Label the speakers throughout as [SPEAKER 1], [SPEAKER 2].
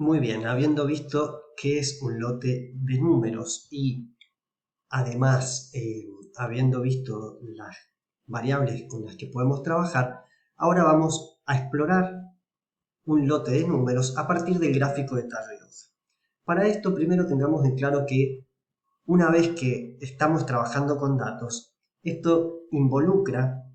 [SPEAKER 1] Muy bien, habiendo visto qué es un lote de números y además habiendo visto las variables con las que podemos trabajar, ahora vamos a explorar un lote de números a partir del gráfico de tallo y hoja. Para esto primero tengamos en claro que una vez que estamos trabajando con datos, esto involucra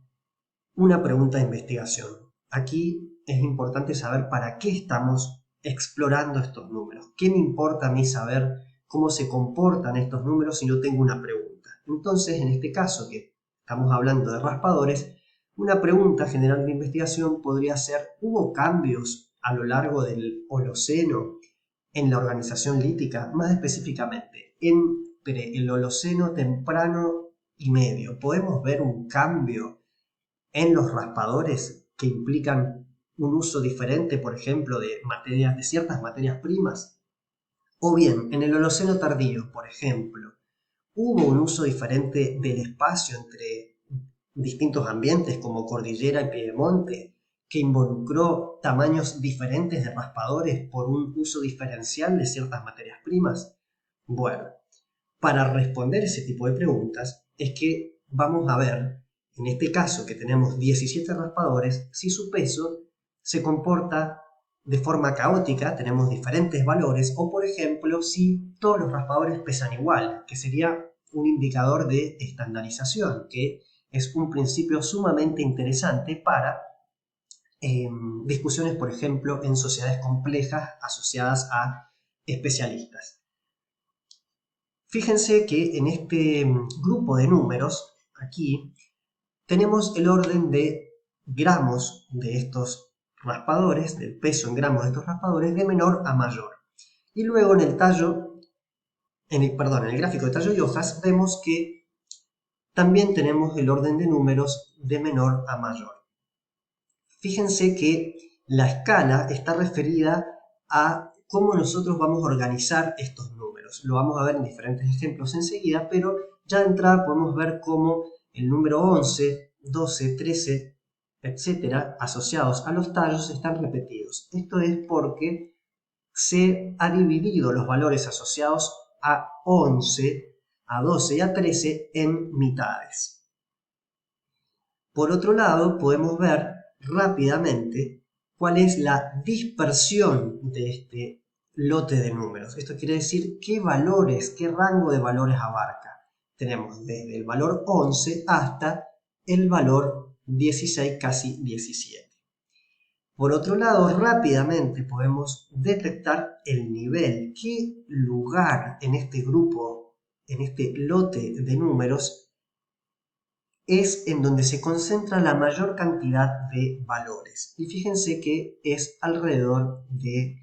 [SPEAKER 1] una pregunta de investigación. Aquí es importante saber para qué estamos explorando estos números. ¿Qué me importa a mí saber cómo se comportan estos números si no tengo una pregunta? Entonces, en este caso que estamos hablando de raspadores, una pregunta general de investigación podría ser: ¿hubo cambios a lo largo del Holoceno en la organización lítica? Más específicamente, entre el Holoceno temprano y medio, ¿podemos ver un cambio en los raspadores que implican un uso diferente, por ejemplo, de ciertas materias primas? O bien, en el Holoceno tardío, por ejemplo, hubo un uso diferente del espacio entre distintos ambientes como cordillera y piedemonte, que involucró tamaños diferentes de raspadores por un uso diferencial de ciertas materias primas. Bueno, para responder ese tipo de preguntas es que vamos a ver, en este caso que tenemos 17 raspadores, si su peso se comporta de forma caótica, tenemos diferentes valores, o por ejemplo, si todos los raspadores pesan igual, que sería un indicador de estandarización, que es un principio sumamente interesante para discusiones, por ejemplo, en sociedades complejas asociadas a especialistas. Fíjense que en este grupo de números, aquí, tenemos el orden de gramos de estos raspadores, del peso en gramos de estos raspadores, de menor a mayor. Y luego en el tallo, en el gráfico de tallo y hojas, vemos que también tenemos el orden de números de menor a mayor. Fíjense que la escala está referida a cómo nosotros vamos a organizar estos números. Lo vamos a ver en diferentes ejemplos enseguida, pero ya de entrada podemos ver cómo el número 11, 12, 13, etcétera, asociados a los tallos están repetidos. Esto es porque se ha dividido los valores asociados a 11, a 12 y a 13 en mitades. Por otro lado, podemos ver rápidamente cuál es la dispersión de este lote de números. Esto quiere decir qué valores, qué rango de valores abarca. Tenemos desde el valor 11 hasta el valor 16, casi 17. Por otro lado, rápidamente podemos detectar el nivel, qué lugar en este grupo, en este lote de números, es en donde se concentra la mayor cantidad de valores. Y fíjense que es alrededor de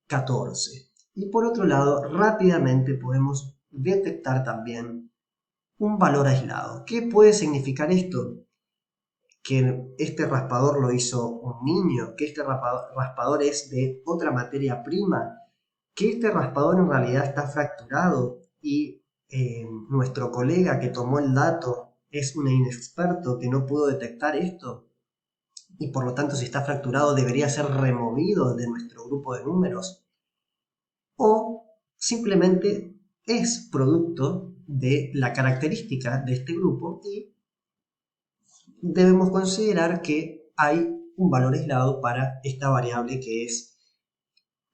[SPEAKER 1] 14. Y por otro lado, rápidamente podemos detectar también un valor aislado. ¿Qué puede significar esto? Que este raspador lo hizo un niño, que este raspador es de otra materia prima, que este raspador en realidad está fracturado y nuestro colega que tomó el dato es un inexperto que no pudo detectar esto y por lo tanto si está fracturado debería ser removido de nuestro grupo de números, o simplemente es producto de la característica de este grupo y debemos considerar que hay un valor aislado para esta variable que es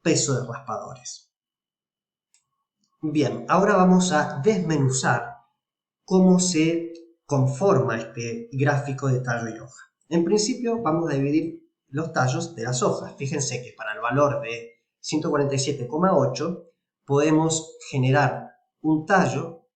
[SPEAKER 1] peso de raspadores. Bien, ahora vamos a desmenuzar cómo se conforma este gráfico de tallo y hoja. En principio vamos a dividir los tallos de las hojas. Fíjense que para el valor de 147,8 podemos generar un tallo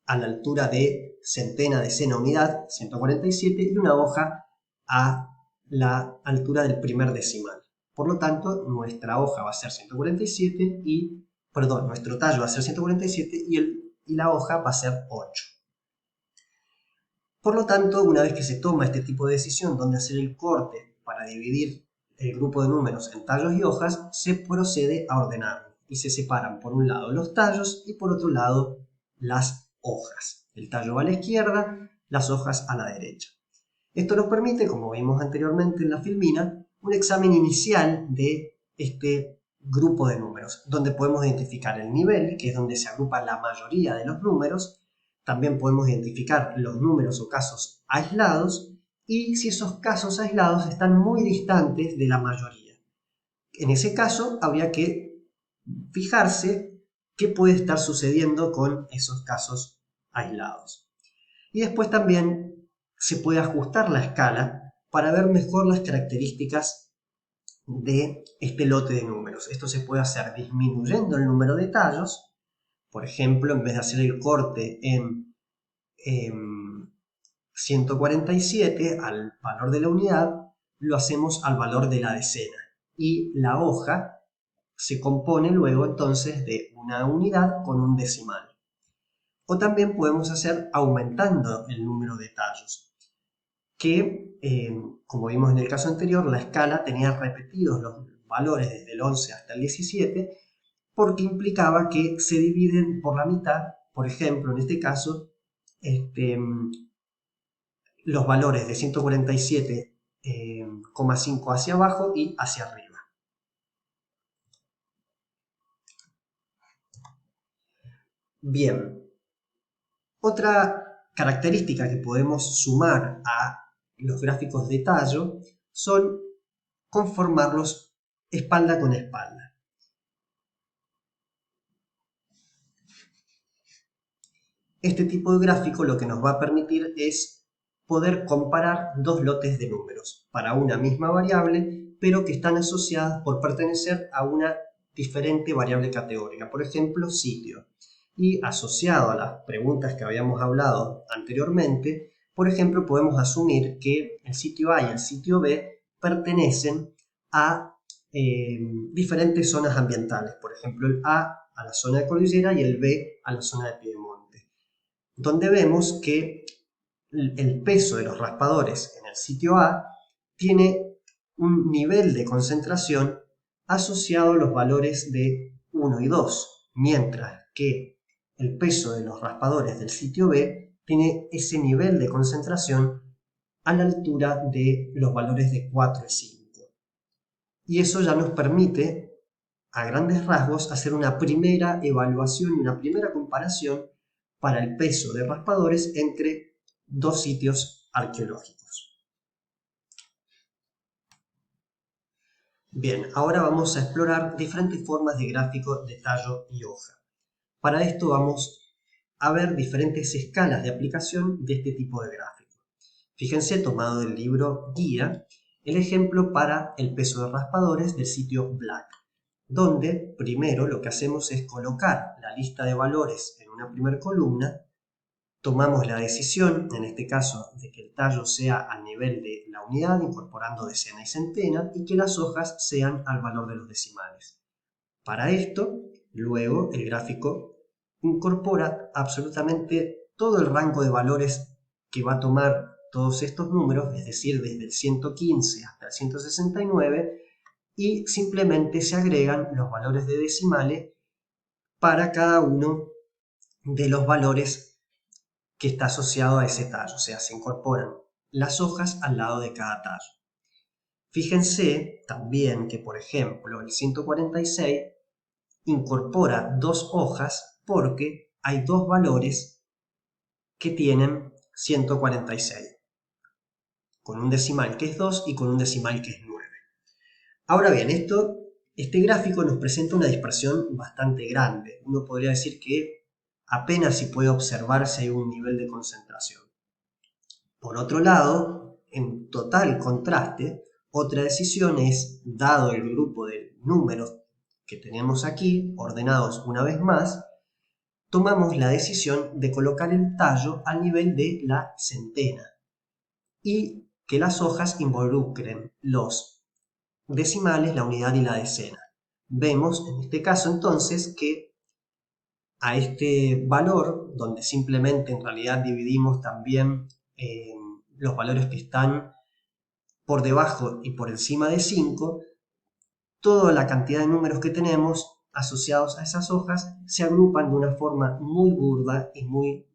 [SPEAKER 1] a la altura de centena, decena, unidad, 147, y una hoja a la altura del primer decimal. Por lo tanto, nuestra hoja va a ser 147 y, perdón, nuestro tallo va a ser 147 y la hoja va a ser 8. Por lo tanto, una vez que se toma este tipo de decisión, donde hacer el corte para dividir el grupo de números en tallos y hojas, se procede a ordenarlo y se separan por un lado los tallos y por otro lado las hojas. El tallo va a la izquierda, las hojas a la derecha. Esto nos permite, como vimos anteriormente en la filmina, un examen inicial de este grupo de números, donde podemos identificar el nivel, que es donde se agrupa la mayoría de los números. También podemos identificar los números o casos aislados y si esos casos aislados están muy distantes de la mayoría. En ese caso, habría que fijarse qué puede estar sucediendo con esos casos aislados. Y después también se puede ajustar la escala para ver mejor las características de este lote de números. Esto se puede hacer disminuyendo el número de tallos. Por ejemplo, en vez de hacer el corte en 147 al valor de la unidad, lo hacemos al valor de la decena. Y la hoja se compone luego entonces de una unidad con un decimal. O también podemos hacer aumentando el número de tallos, que como vimos en el caso anterior, la escala tenía repetidos los valores desde el 11 hasta el 17, porque implicaba que se dividen por la mitad, por ejemplo, en este caso, los valores de 147,5 hacia abajo y hacia arriba. Bien, otra característica que podemos sumar a los gráficos de tallo son conformarlos espalda con espalda. Este tipo de gráfico lo que nos va a permitir es poder comparar dos lotes de números para una misma variable, pero que están asociadas por pertenecer a una diferente variable categórica, por ejemplo, sitio. Y asociado a las preguntas que habíamos hablado anteriormente, por ejemplo, podemos asumir que el sitio A y el sitio B pertenecen a diferentes zonas ambientales, por ejemplo, el A a la zona de cordillera y el B a la zona de piedemonte, donde vemos que el peso de los raspadores en el sitio A tiene un nivel de concentración asociado a los valores de 1 y 2, mientras que el peso de los raspadores del sitio B tiene ese nivel de concentración a la altura de los valores de 4 y 5. Y eso ya nos permite, a grandes rasgos, hacer una primera evaluación y una primera comparación para el peso de raspadores entre dos sitios arqueológicos. Bien, ahora vamos a explorar diferentes formas de gráfico de tallo y hoja. Para esto vamos a ver diferentes escalas de aplicación de este tipo de gráfico. Fíjense, tomado del libro Guía, el ejemplo para el peso de raspadores del sitio Black, donde primero lo que hacemos es colocar la lista de valores en una primera columna, tomamos la decisión, en este caso, de que el tallo sea al nivel de la unidad, incorporando decena y centena, y que las hojas sean al valor de los decimales. Para esto, luego, el gráfico incorpora absolutamente todo el rango de valores que va a tomar todos estos números, es decir, desde el 115 hasta el 169, y simplemente se agregan los valores de decimales para cada uno de los valores que está asociado a ese tallo, o sea, se incorporan las hojas al lado de cada tallo. Fíjense también que, por ejemplo, el 146 incorpora dos hojas porque hay dos valores que tienen 146, con un decimal que es 2 y con un decimal que es 9. Ahora bien, este gráfico nos presenta una dispersión bastante grande. Uno podría decir que apenas si puede observar si hay un nivel de concentración. Por otro lado, en total contraste, otra decisión es, dado el grupo de números que tenemos aquí, ordenados una vez más, tomamos la decisión de colocar el tallo al nivel de la centena y que las hojas involucren los decimales, la unidad y la decena. Vemos en este caso entonces que a este valor, donde simplemente en realidad dividimos también los valores que están por debajo y por encima de 5, toda la cantidad de números que tenemos asociados a esas hojas se agrupan de una forma muy burda y muy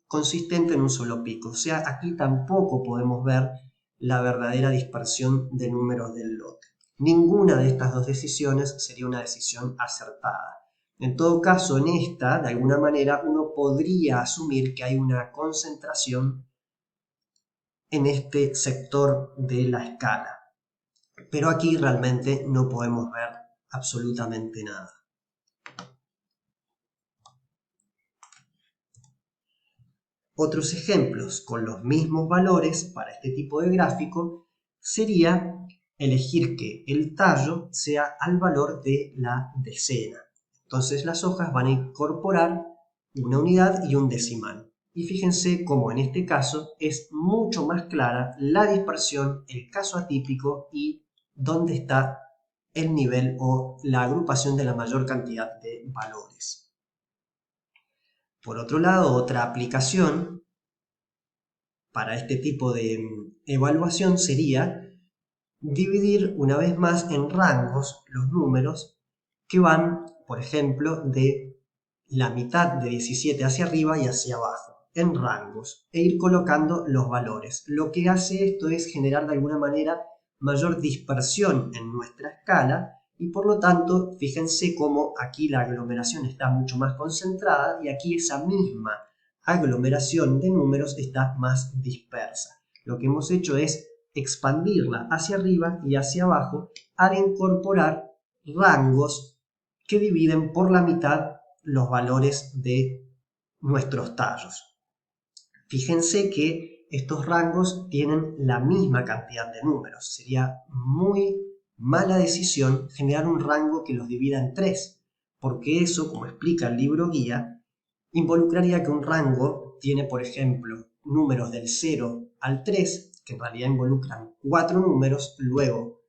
[SPEAKER 1] consistente en un solo pico. O sea, aquí tampoco podemos ver la verdadera dispersión de números del lote. ninguna de estas dos decisiones sería una decisión acertada. En todo caso, en esta, de alguna manera, uno podría asumir que hay una concentración en este sector de la escala. Pero aquí realmente no podemos ver absolutamente nada. Otros ejemplos con los mismos valores para este tipo de gráfico sería elegir que el tallo sea al valor de la decena. Entonces las hojas van a incorporar una unidad y un decimal. Y fíjense cómo en este caso es mucho más clara la dispersión, el caso atípico y dónde está el nivel o la agrupación de la mayor cantidad de valores. Por otro lado, otra aplicación para este tipo de evaluación sería dividir una vez más en rangos los números que van, por ejemplo, de la mitad de 17 hacia arriba y hacia abajo, en rangos, e ir colocando los valores. Lo que hace esto es generar de alguna manera mayor dispersión en nuestra escala y por lo tanto, fíjense cómo aquí la aglomeración está mucho más concentrada y aquí esa misma aglomeración de números está más dispersa. Lo que hemos hecho es expandirla hacia arriba y hacia abajo al incorporar rangos que dividen por la mitad los valores de nuestros tallos. Fíjense que estos rangos tienen la misma cantidad de números. Sería muy mala decisión generar un rango que los divida en 3, porque eso, como explica el libro guía, involucraría que un rango tiene, por ejemplo, números del 0 al 3, que en realidad involucran 4 números, luego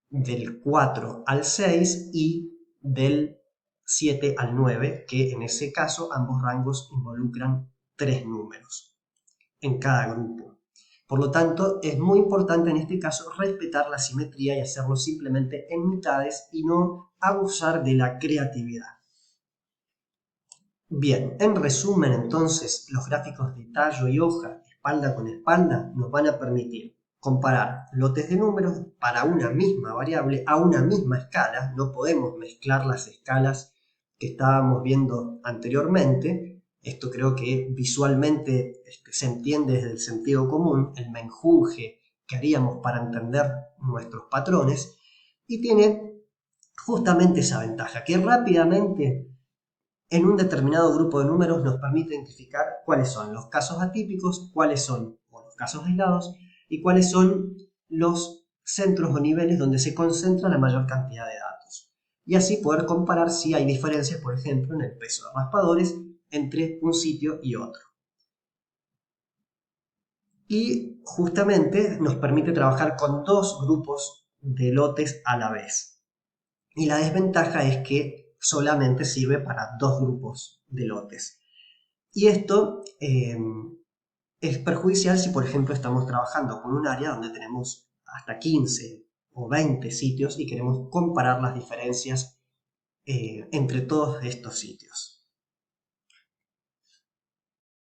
[SPEAKER 1] del 4 al 6 y del 7 al 9, que en ese caso ambos rangos involucran 3 números en cada grupo. Por lo tanto, es muy importante en este caso respetar la simetría y hacerlo simplemente en mitades y no abusar de la creatividad. Bien, en resumen entonces, los gráficos de tallo y hoja, espalda con espalda, nos van a permitir comparar lotes de números para una misma variable a una misma escala. No podemos mezclar las escalas que estábamos viendo anteriormente. Esto creo que visualmente se entiende desde el sentido común, el menjunje que haríamos para entender nuestros patrones. Y tiene justamente esa ventaja, que rápidamente en un determinado grupo de números nos permite identificar cuáles son los casos atípicos, cuáles son los casos aislados y cuáles son los centros o niveles donde se concentra la mayor cantidad de datos. Y así poder comparar si hay diferencias, por ejemplo, en el peso de raspadores entre un sitio y otro. Y justamente nos permite trabajar con dos grupos de lotes a la vez. Y la desventaja es que solamente sirve para dos grupos de lotes. Y esto es perjudicial si, por ejemplo, estamos trabajando con un área donde tenemos hasta 15 o 20 sitios y queremos comparar las diferencias entre todos estos sitios.